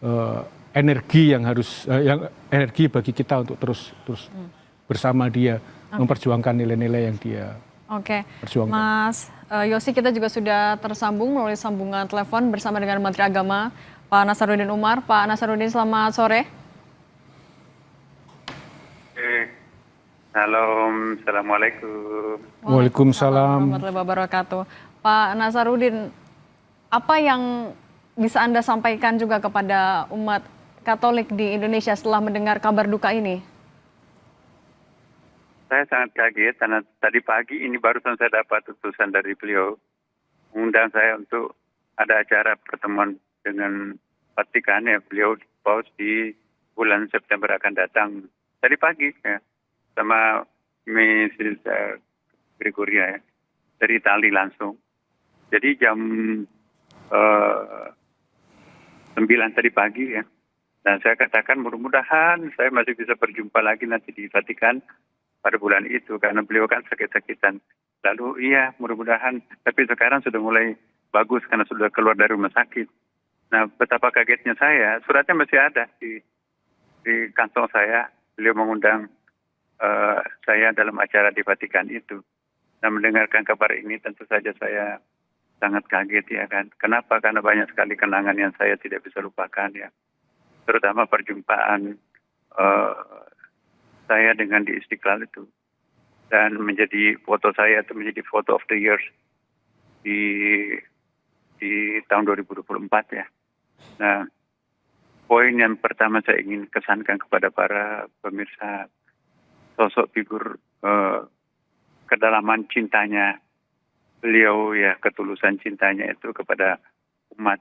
eh, energi yang energi bagi kita untuk terus bersama dia memperjuangkan nilai-nilai yang dia Oke, perjuangkan. Mas Yosi, kita juga sudah tersambung melalui sambungan telepon bersama dengan Menteri Agama Pak Nasaruddin Umar. Pak Nasaruddin, selamat sore. Halo, assalamualaikum. Waalaikumsalam. Warahmatullahi wabarakatuh. Pak Nasaruddin, apa yang bisa Anda sampaikan juga kepada umat Katolik di Indonesia setelah mendengar kabar duka ini? Saya sangat kaget karena tadi pagi ini barusan saya dapat utusan dari beliau mengundang saya untuk ada acara pertemuan dengan Vatikan ya, beliau paus di bulan September akan datang. Tadi pagi ya, sama Mrs. Gregoria ya, dari Itali langsung. Jadi jam 9 tadi pagi ya. Dan saya katakan mudah-mudahan saya masih bisa berjumpa lagi nanti di Vatikan pada bulan itu karena beliau kan sakit-sakitan. Lalu iya mudah-mudahan, tapi sekarang sudah mulai bagus karena sudah keluar dari rumah sakit. Nah betapa kagetnya saya, suratnya masih ada di kantong saya. Beliau mengundang saya dalam acara di Vatikan itu. Nah mendengarkan kabar ini tentu saja saya sangat kaget ya kan. Kenapa? Karena banyak sekali kenangan yang saya tidak bisa lupakan ya. Terutama perjumpaan saya dengan di Istiqlal itu. Dan menjadi foto saya itu menjadi photo of the year di tahun 2024 ya. Nah, poin yang pertama saya ingin kesankan kepada para pemirsa sosok figur kedalaman cintanya beliau ya, ketulusan cintanya itu kepada umat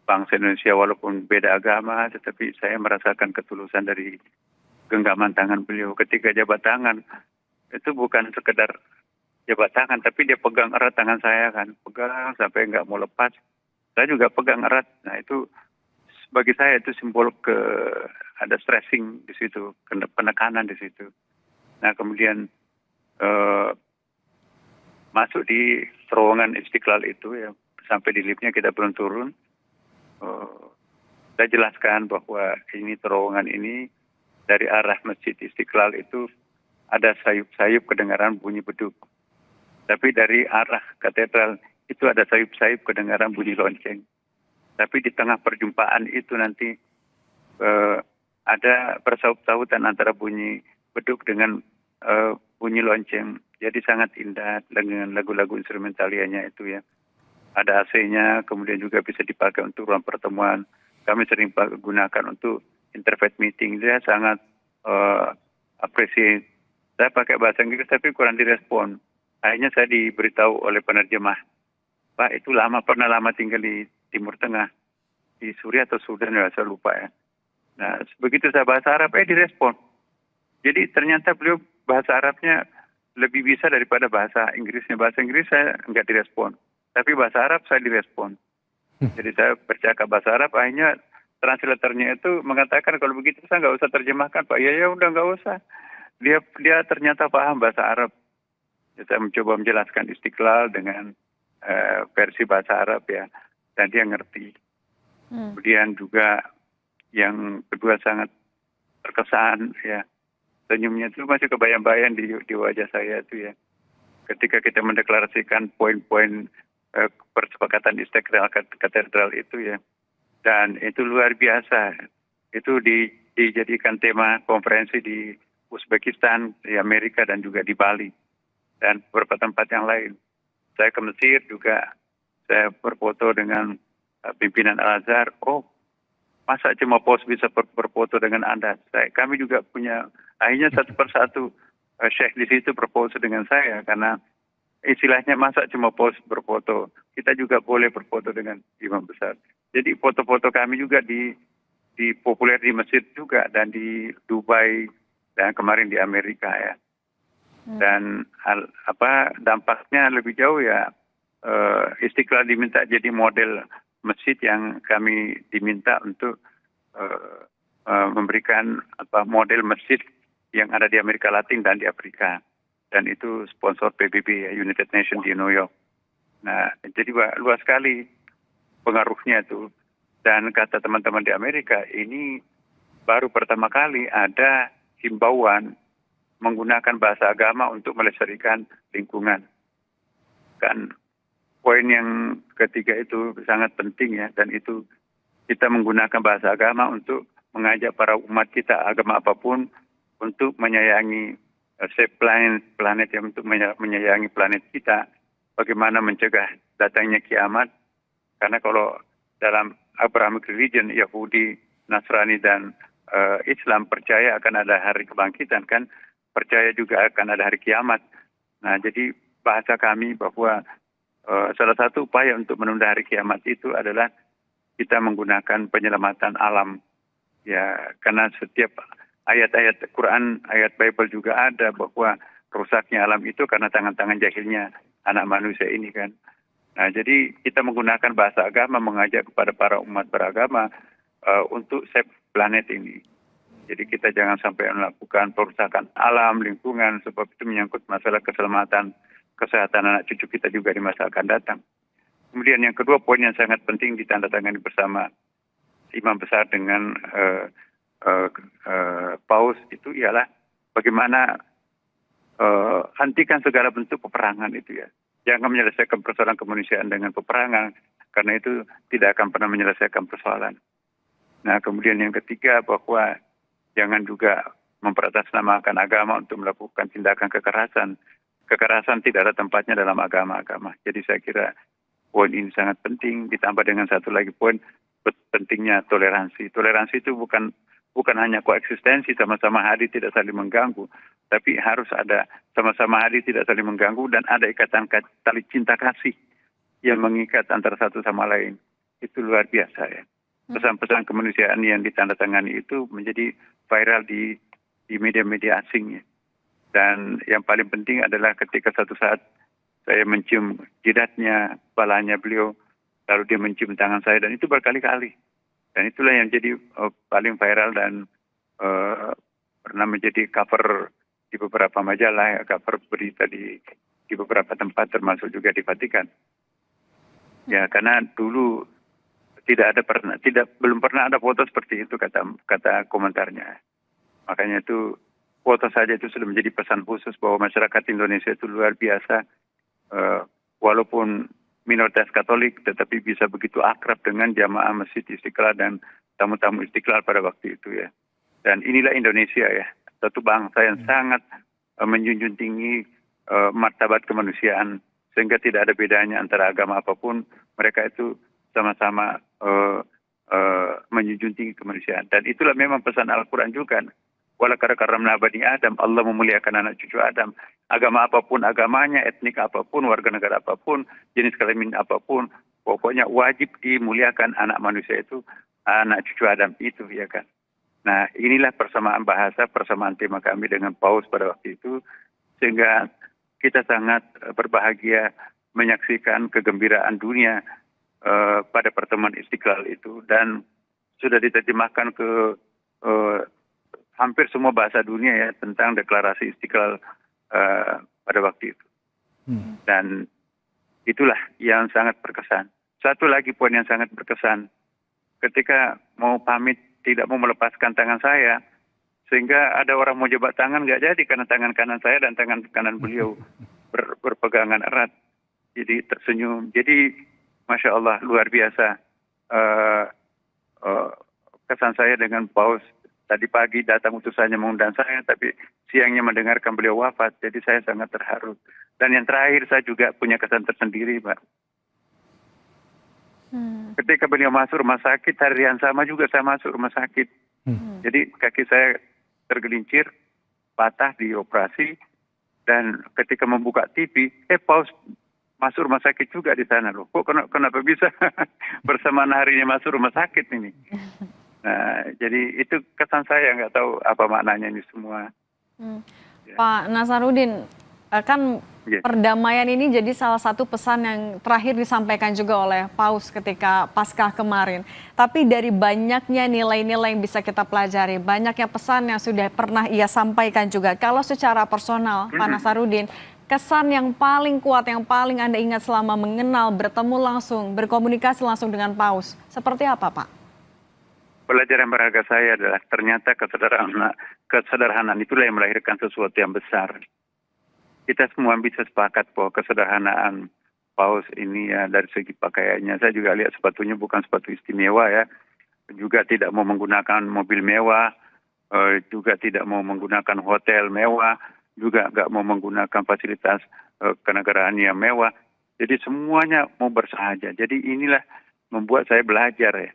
bangsa Indonesia walaupun beda agama, tetapi saya merasakan ketulusan dari genggaman tangan beliau ketika jabat tangan. Itu bukan sekedar jabat tangan, tapi dia pegang erat tangan saya kan, pegang sampai nggak mau lepas. Saya juga pegang erat. Nah itu bagi saya itu simbol ada stressing di situ, penekanan di situ. Nah kemudian masuk di terowongan Istiqlal itu ya, sampai di liftnya kita belum turun. Saya jelaskan bahwa ini terowongan ini dari arah Masjid Istiqlal itu ada sayup-sayup kedengaran bunyi beduk. Tapi dari arah katedral itu ada sayup-sayup kedengaran bunyi lonceng. Tapi di tengah perjumpaan itu nanti ada persaut-sautan antara bunyi beduk dengan bunyi lonceng. Jadi sangat indah dengan lagu-lagu instrumentalianya itu ya. Ada AC-nya, kemudian juga bisa dipakai untuk ruang pertemuan. Kami sering gunakan untuk interfaith meeting. Dia sangat appreciate. Saya pakai bahasa Inggris tapi kurang direspon. Akhirnya saya diberitahu oleh penerjemah, Pak itu pernah lama tinggal di Timur Tengah, di Suriah atau Sudan ya, saya lupa ya. Nah begitu saya bahasa Arab, direspon. Jadi ternyata beliau bahasa Arabnya lebih bisa daripada bahasa Inggrisnya. Bahasa Inggris saya nggak direspon, tapi bahasa Arab saya direspon. Jadi saya bercakap bahasa Arab, akhirnya translatornya itu mengatakan kalau begitu saya nggak usah terjemahkan Pak. Ya udah nggak usah. Dia ternyata paham bahasa Arab. Ya, saya mencoba menjelaskan Istiqlal dengan versi bahasa Arab ya, dan dia ngerti. Kemudian juga yang kedua sangat terkesan ya, senyumnya itu masih kebayang-bayang di wajah saya itu ya. Ketika kita mendeklarasikan poin-poin persepakatan Istiqlal katedral itu ya, dan itu luar biasa. Itu dijadikan tema konferensi di Uzbekistan, di Amerika, dan juga di Bali. Dan beberapa tempat yang lain. Saya ke Mesir juga, saya berfoto dengan pimpinan Al-Azhar. Oh, masa cuma pos bisa berfoto dengan Anda? Kami juga punya, akhirnya satu persatu syekh di situ berfoto dengan saya. Karena istilahnya masa cuma pos berfoto, kita juga boleh berfoto dengan imam besar. Jadi foto-foto kami juga populer di Mesir juga, dan di Dubai, dan kemarin di Amerika ya. Dan dampaknya lebih jauh ya, Istiqlal diminta jadi model masjid yang kami diminta untuk memberikan model masjid yang ada di Amerika Latin dan di Afrika. Dan itu sponsor PBB ya, United Nations di New York. Nah, jadi luas sekali pengaruhnya itu. Dan kata teman-teman di Amerika, ini baru pertama kali ada himbauan menggunakan bahasa agama untuk melestarikan lingkungan. Kan poin yang ketiga itu sangat penting ya, dan itu kita menggunakan bahasa agama untuk mengajak para umat kita, agama apapun, untuk menyayangi save planet yang untuk menyayangi planet kita. Bagaimana mencegah datangnya kiamat? Karena kalau dalam Abrahamic religion, Yahudi, Nasrani, dan Islam percaya akan ada hari kebangkitan, kan? Percaya juga akan ada hari kiamat. Nah, jadi bahasa kami bahwa salah satu upaya untuk menunda hari kiamat itu adalah kita menggunakan penyelamatan alam. Ya, karena setiap ayat-ayat Quran, ayat Bible juga ada bahwa rusaknya alam itu karena tangan-tangan jahilnya anak manusia ini, kan. Nah, jadi kita menggunakan bahasa agama mengajak kepada para umat beragama untuk save planet ini. Jadi kita jangan sampai melakukan perusakan alam, lingkungan, sebab itu menyangkut masalah keselamatan, kesehatan anak cucu kita juga di masa akan datang. Kemudian yang kedua, poin yang sangat penting ditandatangani bersama Imam Besar dengan Paus itu ialah bagaimana hentikan segala bentuk peperangan itu ya. Jangan menyelesaikan persoalan kemanusiaan dengan peperangan, karena itu tidak akan pernah menyelesaikan persoalan. Nah, kemudian yang ketiga bahwa jangan juga memperatasnamakan agama untuk melakukan tindakan kekerasan. Kekerasan tidak ada tempatnya dalam agama-agama. Jadi saya kira poin ini sangat penting, ditambah dengan satu lagi poin pentingnya toleransi. Toleransi itu bukan hanya koeksistensi, sama-sama hadir tidak saling mengganggu, tapi harus ada sama-sama hadir tidak saling mengganggu dan ada ikatan tali cinta kasih yang mengikat antara satu sama lain. Itu luar biasa ya. Pesan-pesan kemanusiaan yang ditandatangani itu menjadi viral di media-media asing ya. Dan yang paling penting adalah ketika satu saat saya mencium jidatnya, kepalanya beliau, lalu dia mencium tangan saya, dan itu berkali-kali. Dan itulah yang jadi paling viral dan pernah menjadi cover di beberapa majalah, cover berita di beberapa tempat, termasuk juga di Vatikan. Ya, karena dulu belum pernah ada foto seperti itu, kata komentarnya. Makanya itu foto saja itu sudah menjadi pesan khusus bahwa masyarakat Indonesia itu luar biasa, walaupun minoritas Katolik, tetapi bisa begitu akrab dengan jamaah Masjid Istiqlal dan tamu-tamu Istiqlal pada waktu itu ya. Dan inilah Indonesia ya, satu bangsa yang sangat menjunjung tinggi martabat kemanusiaan, sehingga tidak ada bedanya antara agama apapun, mereka itu sama-sama menjunjung tinggi kemanusiaan. Dan itulah memang pesan Al-Quran juga. Wala karamna bani Adam, Allah memuliakan anak cucu Adam. Agama apapun agamanya, etnik apapun, warga negara apapun, jenis kelamin apapun, pokoknya wajib dimuliakan anak manusia itu, anak cucu Adam itu, ya kan. Nah, inilah persamaan bahasa, persamaan tema kami dengan Paus pada waktu itu, sehingga kita sangat berbahagia menyaksikan kegembiraan dunia pada pertemuan Istiqlal itu, dan sudah diterjemahkan ke hampir semua bahasa dunia ya tentang deklarasi Istiqlal pada waktu itu. Dan itulah yang sangat berkesan. Satu lagi poin yang sangat berkesan, ketika mau pamit tidak mau melepaskan tangan saya, sehingga ada orang mau jabat tangan nggak jadi karena tangan kanan saya dan tangan kanan beliau berpegangan erat. Jadi tersenyum. Jadi Masya Allah luar biasa kesan saya dengan Paus. Tadi pagi datang utusannya mengundang saya, tapi siangnya mendengarkan beliau wafat. Jadi saya sangat terharu. Dan yang terakhir saya juga punya kesan tersendiri, Mbak. Ketika beliau masuk rumah sakit, hari yang sama juga saya masuk rumah sakit. Jadi kaki saya tergelincir, patah di operasi. Dan ketika membuka TV, Paus masuk rumah sakit juga di sana loh. Kok kenapa bisa bersamaan harinya masuk rumah sakit ini? Nah, jadi itu kesan saya, nggak tahu apa maknanya ini semua. Ya. Pak Nasaruddin, kan perdamaian ini jadi salah satu pesan yang terakhir disampaikan juga oleh Paus ketika Paskah kemarin. Tapi dari banyaknya nilai-nilai yang bisa kita pelajari, banyaknya pesan yang sudah pernah ia sampaikan juga. Kalau secara personal, Pak Nasaruddin, kesan yang paling kuat, yang paling Anda ingat selama mengenal, bertemu langsung, berkomunikasi langsung dengan Paus? Seperti apa, Pak? Pelajaran berharga saya adalah ternyata kesederhanaan itulah yang melahirkan sesuatu yang besar. Kita semua bisa sepakat bahwa kesederhanaan Paus ini ya dari segi pakaiannya. Saya juga lihat sepatunya bukan sepatu istimewa ya. Juga tidak mau menggunakan mobil mewah, juga tidak mau menggunakan hotel mewah, juga nggak mau menggunakan fasilitas kenegaraan yang mewah. Jadi semuanya mau bersahaja. Jadi inilah membuat saya belajar ya.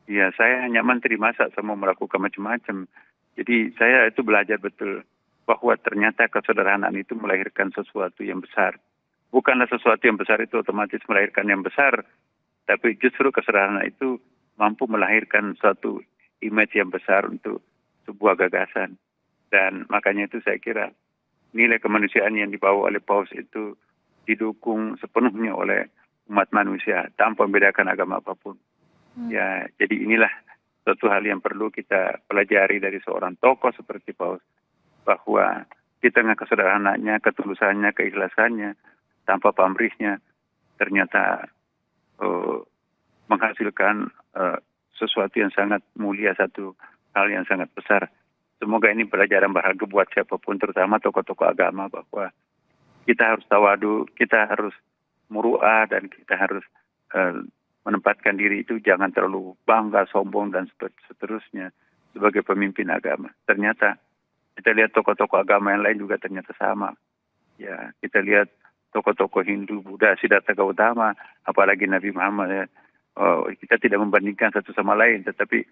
Ya saya hanya menteri masa saya mau melakukan macam-macam. Jadi saya itu belajar betul bahwa ternyata kesederhanaan itu melahirkan sesuatu yang besar. Bukanlah sesuatu yang besar itu otomatis melahirkan yang besar, tapi justru kesederhanaan itu mampu melahirkan suatu image yang besar untuk sebuah gagasan. Dan makanya itu saya kira nilai kemanusiaan yang dibawa oleh Paus itu didukung sepenuhnya oleh umat manusia tanpa membedakan agama apapun. Ya, jadi inilah suatu hal yang perlu kita pelajari dari seorang tokoh seperti Paus, bahwa di tengah kesederhanaannya, ketulusannya, keikhlasannya, tanpa pamrihnya, ternyata menghasilkan sesuatu yang sangat mulia, satu hal yang sangat besar. Semoga ini pelajaran berharga buat siapapun, terutama tokoh-tokoh agama, bahwa kita harus tawadu, kita harus muru'ah, dan kita harus menempatkan diri itu jangan terlalu bangga, sombong, dan seterusnya sebagai pemimpin agama. Ternyata kita lihat tokoh-tokoh agama yang lain juga ternyata sama. Ya, kita lihat tokoh-tokoh Hindu, Buddha, Siddhartha Gautama, apalagi Nabi Muhammad ya. Kita tidak membandingkan satu sama lain, tetapi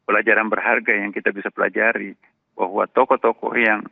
pelajaran berharga yang kita bisa pelajari bahwa tokoh-tokoh yang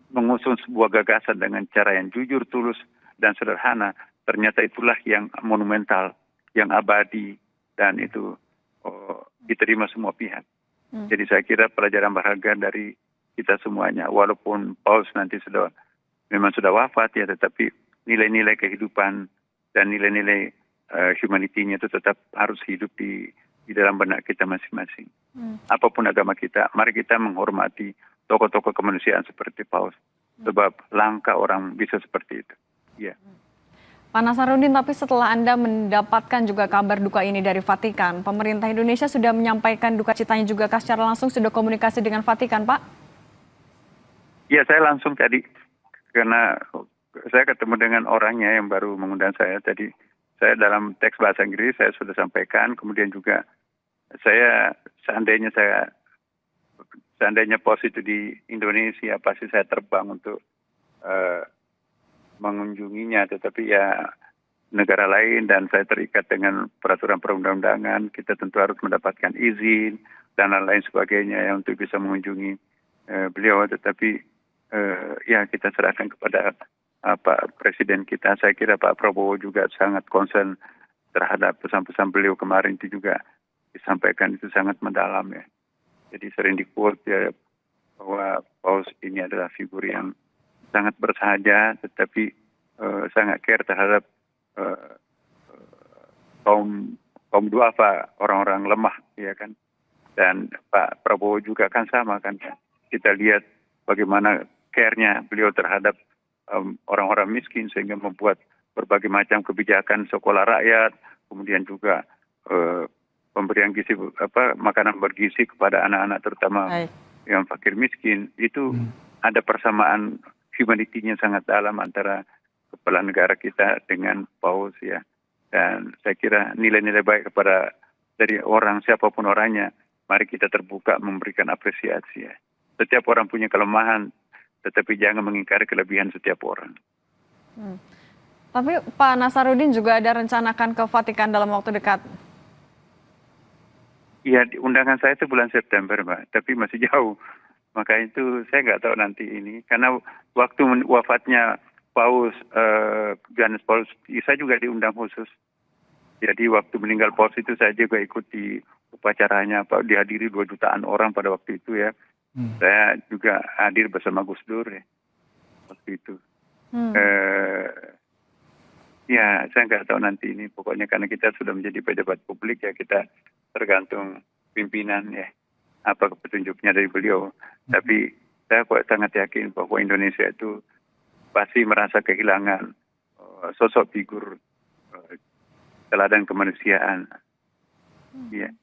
mengusung sebuah gagasan dengan cara yang jujur, tulus, dan sederhana, ternyata itulah yang monumental, yang abadi, dan itu diterima semua pihak. Jadi saya kira pelajaran berharga dari kita semuanya, walaupun Paus nanti memang sudah wafat ya, tetapi nilai-nilai kehidupan dan nilai-nilai humanity-nya itu tetap harus hidup di dalam benak kita masing-masing. Apapun agama kita, mari kita menghormati tokoh-tokoh kemanusiaan seperti Paus, sebab langka orang bisa seperti itu. Ya. Pak Nasaruddin, tapi setelah Anda mendapatkan juga kabar duka ini dari Vatikan, pemerintah Indonesia sudah menyampaikan duka citanya juga secara langsung, sudah komunikasi dengan Vatikan, Pak? Ya, saya langsung tadi, karena saya ketemu dengan orangnya yang baru mengundang saya tadi. Saya dalam teks bahasa Inggris, saya sudah sampaikan, kemudian juga saya seandainya Paus itu di Indonesia, pasti saya terbang untuk mengunjunginya, tetapi ya negara lain dan saya terikat dengan peraturan perundang-undangan, kita tentu harus mendapatkan izin dan lain sebagainya ya, untuk bisa mengunjungi beliau, tetapi ya kita serahkan kepada Pak Presiden kita. Saya kira Pak Prabowo juga sangat concern terhadap pesan-pesan beliau kemarin, itu juga disampaikan itu sangat mendalam ya. Jadi sering di-quote ya, bahwa Paus ini adalah figur yang sangat bersahaja, tetapi sangat care terhadap kaum duafa, orang-orang lemah, ya kan. Dan Pak Prabowo juga kan sama kan. Kita lihat bagaimana care-nya beliau terhadap orang-orang miskin, sehingga membuat berbagai macam kebijakan sekolah rakyat, kemudian juga pemberian gizi, makanan bergizi kepada anak-anak, terutama yang fakir miskin. Itu ada persamaan humanity-nya sangat dalam antara kepala negara kita dengan Paus ya. Dan saya kira nilai-nilai baik dari orang, siapapun orangnya, mari kita terbuka memberikan apresiasi ya. Setiap orang punya kelemahan, tetapi jangan mengingkari kelebihan setiap orang. Tapi Pak Nasaruddin juga ada rencanakan ke Vatikan dalam waktu dekat? Iya, undangan saya itu bulan September, Mbak, tapi masih jauh. Maka itu saya nggak tahu nanti ini, karena waktu wafatnya Paus Johannes Paulus, saya juga diundang khusus. Jadi waktu meninggal Paus itu saya juga ikuti upacaranya, dihadiri 2 jutaan orang pada waktu itu ya. Saya juga hadir bersama Gus Dur ya, waktu itu. Ya, saya nggak tahu nanti ini, pokoknya karena kita sudah menjadi pejabat publik ya, kita tergantung pimpinan ya, apa petunjuknya dari beliau. Tapi saya sangat yakin bahwa Indonesia itu pasti merasa kehilangan sosok figur teladan kemanusiaan. Ya.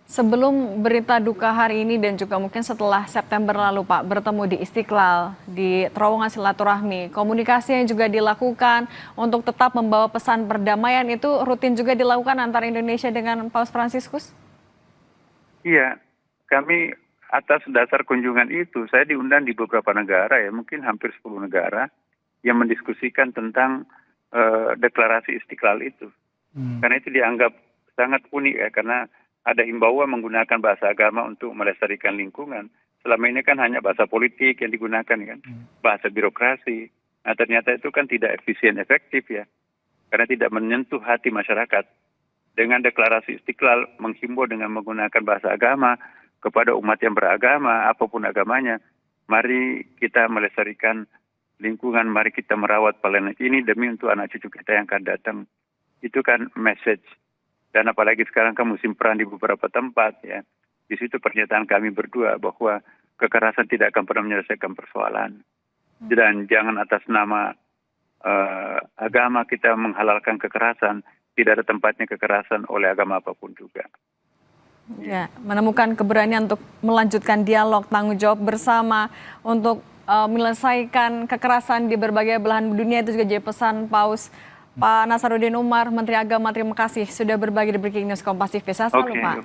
Sebelum berita duka hari ini dan juga mungkin setelah September lalu Pak bertemu di Istiqlal, di terowongan silaturahmi, komunikasi yang juga dilakukan untuk tetap membawa pesan perdamaian itu rutin juga dilakukan antara Indonesia dengan Paus Fransiskus? Iya, kami atas dasar kunjungan itu, saya diundang di beberapa negara ya, mungkin hampir 10 negara yang mendiskusikan tentang deklarasi Istiqlal itu. Karena itu dianggap sangat unik ya, karena ada himbauan menggunakan bahasa agama untuk melestarikan lingkungan. Selama ini kan hanya bahasa politik yang digunakan kan, bahasa birokrasi. Nah ternyata itu kan tidak efisien efektif ya, karena tidak menyentuh hati masyarakat. Dengan deklarasi Istiqlal menghimbau dengan menggunakan bahasa agama kepada umat yang beragama, apapun agamanya, mari kita melestarikan lingkungan, mari kita merawat planet ini demi untuk anak cucu kita yang akan datang. Itu kan message. Dan apalagi sekarang kan musim perang di beberapa tempat ya. Di situ pernyataan kami berdua bahwa kekerasan tidak akan pernah menyelesaikan persoalan. Dan jangan atas nama agama kita menghalalkan kekerasan. Tidak ada tempatnya kekerasan oleh agama apapun juga. Ya, menemukan keberanian untuk melanjutkan dialog tanggung jawab bersama untuk menyelesaikan kekerasan di berbagai belahan dunia itu juga jadi pesan Paus. Pak Nasaruddin Umar, Menteri Agama, terima kasih sudah berbagi di Breaking News Kompas TV. Sehat selalu, Pak.